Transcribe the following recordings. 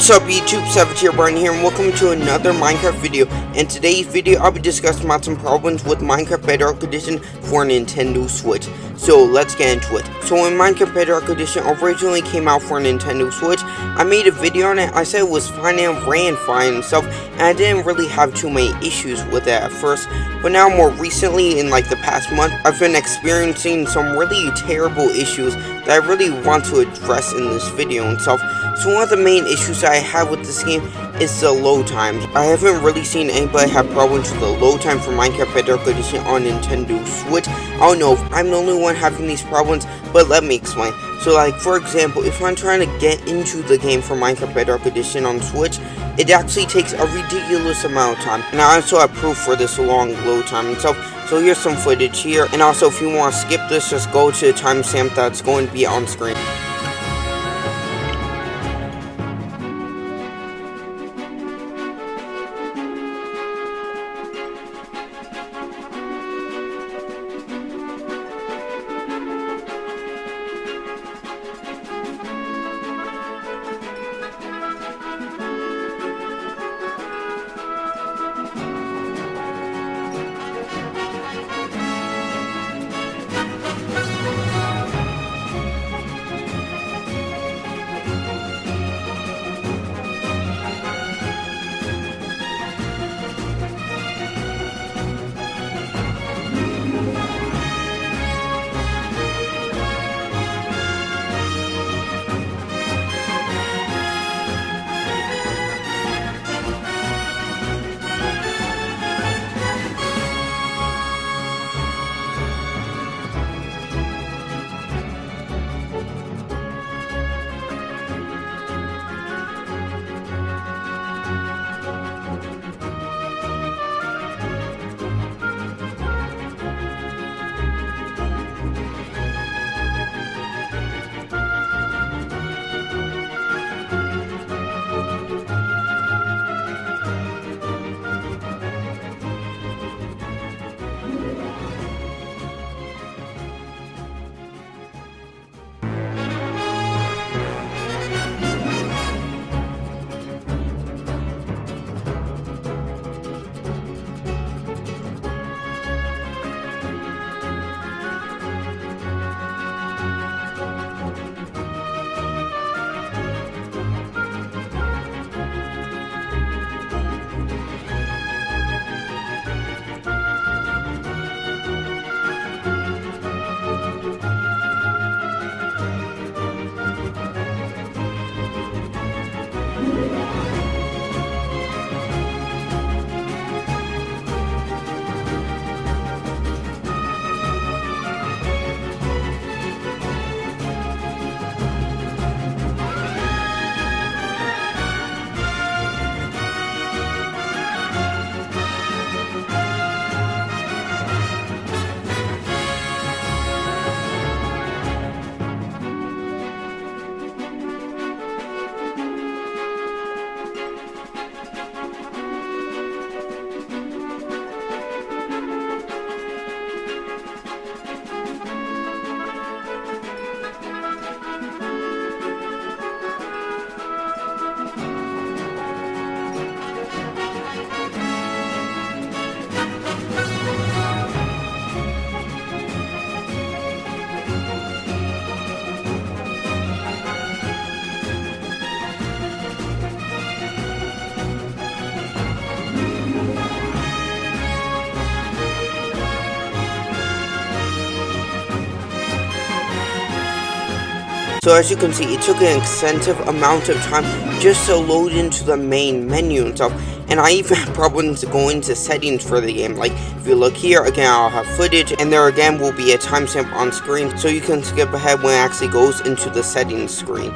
What's up YouTube, SavageHerobrine here, and welcome to another Minecraft video. In today's video, I'll be discussing about some problems with Minecraft Bedrock Edition for Nintendo Switch. So let's get into it. So when Minecraft Bedrock Edition originally came out for Nintendo Switch, I made a video on it. I said it was fine and ran fine and stuff, and I didn't really have too many issues with it at first. But now more recently, in like the past month, I've been experiencing some really terrible issues that I really want to address in this video and stuff. So one of the main issues I have with this game is the load time. I haven't really seen anybody have problems with the load time for Minecraft Bedrock Edition on Nintendo Switch. I don't know if I'm the only one having these problems, but let me explain. So like, for example, if I'm trying to get into the game for Minecraft Bedrock Edition on Switch, it actually takes a ridiculous amount of time. And I also have proof for this long load time and stuff. So here's some footage here. And also, if you want to skip this, just go to the timestamp that's going to be on screen. So as you can see, it took an extensive amount of time just to load into the main menu and stuff. And I even had problems going to settings for the game. Like, if you look here, again, I'll have footage, and there again will be a timestamp on screen, so you can skip ahead when it actually goes into the settings screen.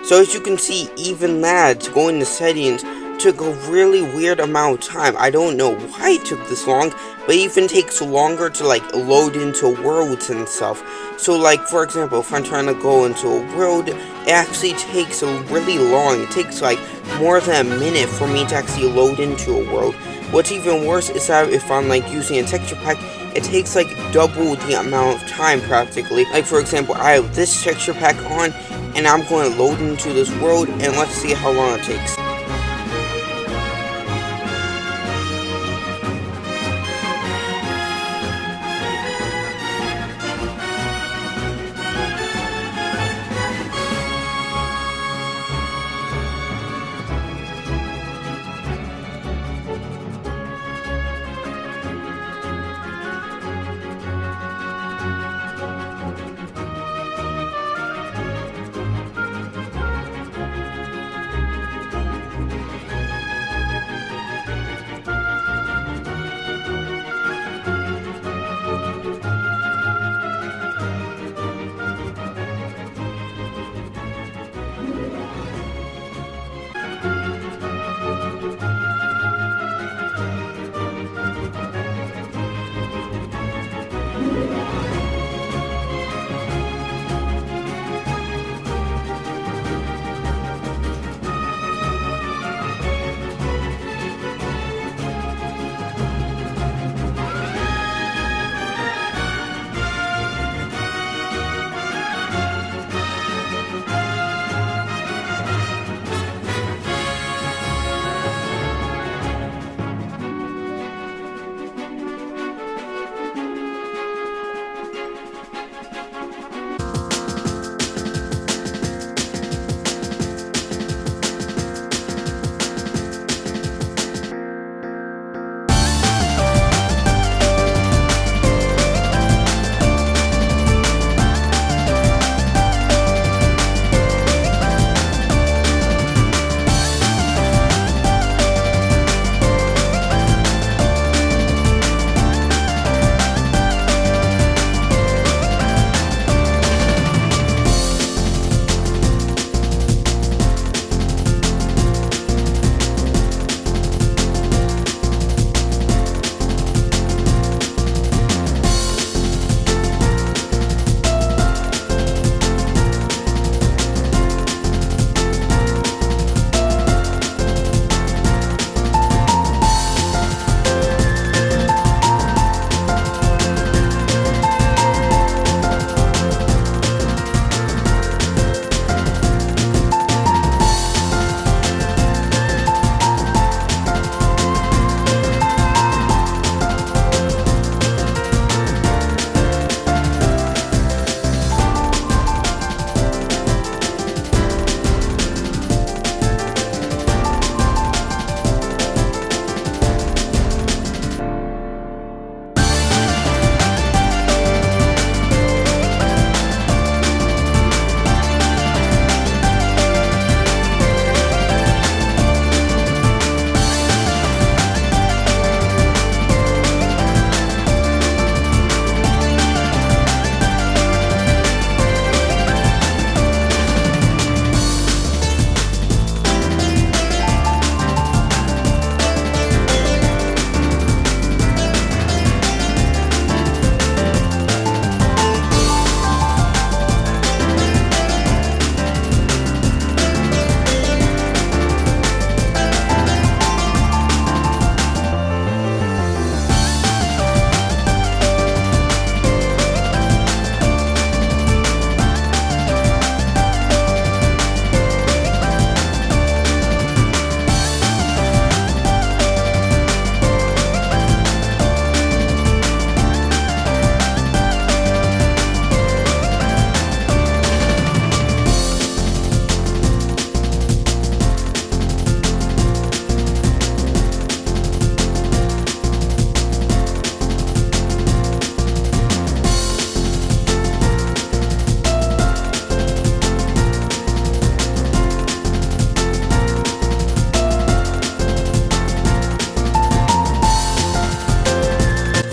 So as you can see, even that, to go into settings, took a really weird amount of time. I don't know why it took this long, but it even takes longer to like load into worlds and stuff. So like, for example, if I'm trying to go into a world, it actually takes really long. It takes like more than a minute for me to actually load into a world. What's even worse is that if I'm like using a texture pack, it takes like double the amount of time practically. Like for example, I have this texture pack on, and I'm going to load into this world, and let's see how long it takes.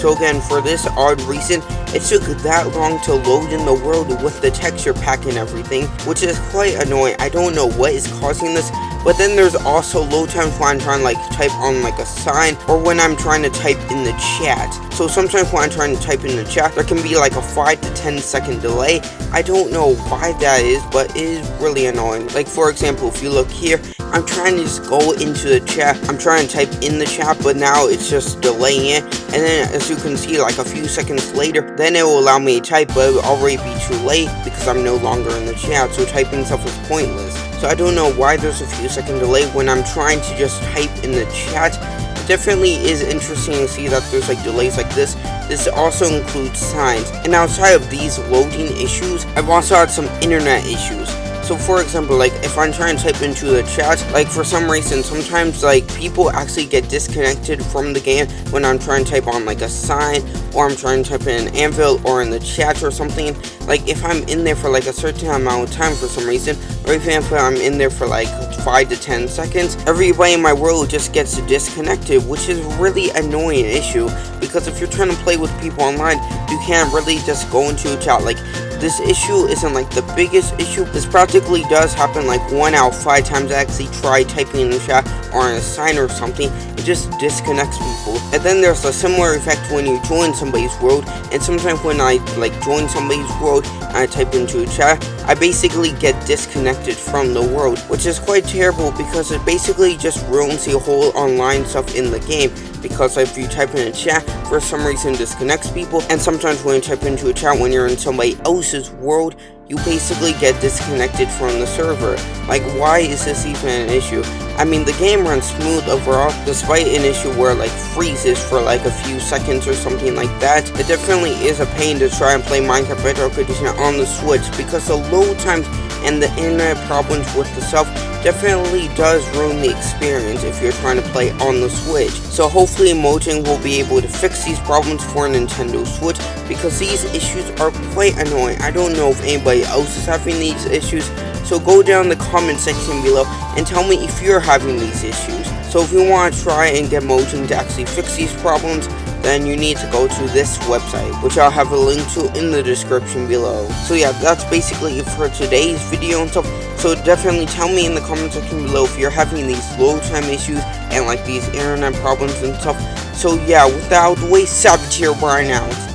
So again, for this odd reason, it took that long to load in the world with the texture pack and everything, which is quite annoying. I don't know what is causing this. But then there's also load times when I'm trying to like type on like a sign, or when I'm trying to type in the chat. So sometimes when I'm trying to type in the chat, there can be like a 5 to 10 second delay. I don't know why that is, but it is really annoying. Like for example, if you look here, I'm trying to just go into the chat. I'm trying to type in the chat, but now it's just delaying it. And then as you can see, like a few seconds later, then it will allow me to type, but it will already be too late because I'm no longer in the chat. So typing stuff is pointless. So I don't know why there's a few second delay when I'm trying to just type in the chat. It definitely is interesting to see that there's like delays like this. This also includes signs. And outside of these loading issues, I've also had some internet issues. So for example, like if I'm trying to type into the chat, like for some reason, sometimes like people actually get disconnected from the game when I'm trying to type on like a sign, or I'm trying to type in an anvil or in the chat or something. Like if I'm in there for like a certain amount of time for some reason, or even if I'm in there for like 5 to 10 seconds, everybody in my world just gets disconnected, which is really annoying issue, because if you're trying to play with people online, you can't really just go into a chat. Like this issue isn't like the biggest issue. This practically does happen like 1 out of 5 times I actually try typing in the chat or in a sign or something. It just disconnects people. And then there's a similar effect when you join somebody's world, and sometimes when I like join somebody's world and I type into a chat, I basically get disconnected from the world, which is quite terrible because it basically just ruins the whole online stuff in the game. Because if you type in a chat, for some reason disconnects people, and sometimes when you type into a chat when you're in somebody else's world, you basically get disconnected from the server. Like, why is this even an issue? I mean, the game runs smooth overall, despite an issue where like freezes for like a few seconds or something like that. It definitely is a pain to try and play Minecraft Bedrock Edition on the Switch, because the load times and the internet problems with the stuff definitely does ruin the experience if you're trying to play on the Switch. So hopefully Mojang will be able to fix these problems for Nintendo Switch, because these issues are quite annoying. I don't know if anybody else is having these issues, so go down in the comment section below and tell me if you're having these issues. So if you want to try and get Mojang to actually fix these problems, then you need to go to this website, which I'll have a link to in the description below. So yeah, that's basically it for today's video and stuff. So definitely tell me in the comment section below if you're having these load time issues and like these internet problems and stuff. So yeah, without waste, SavageHerobrine out.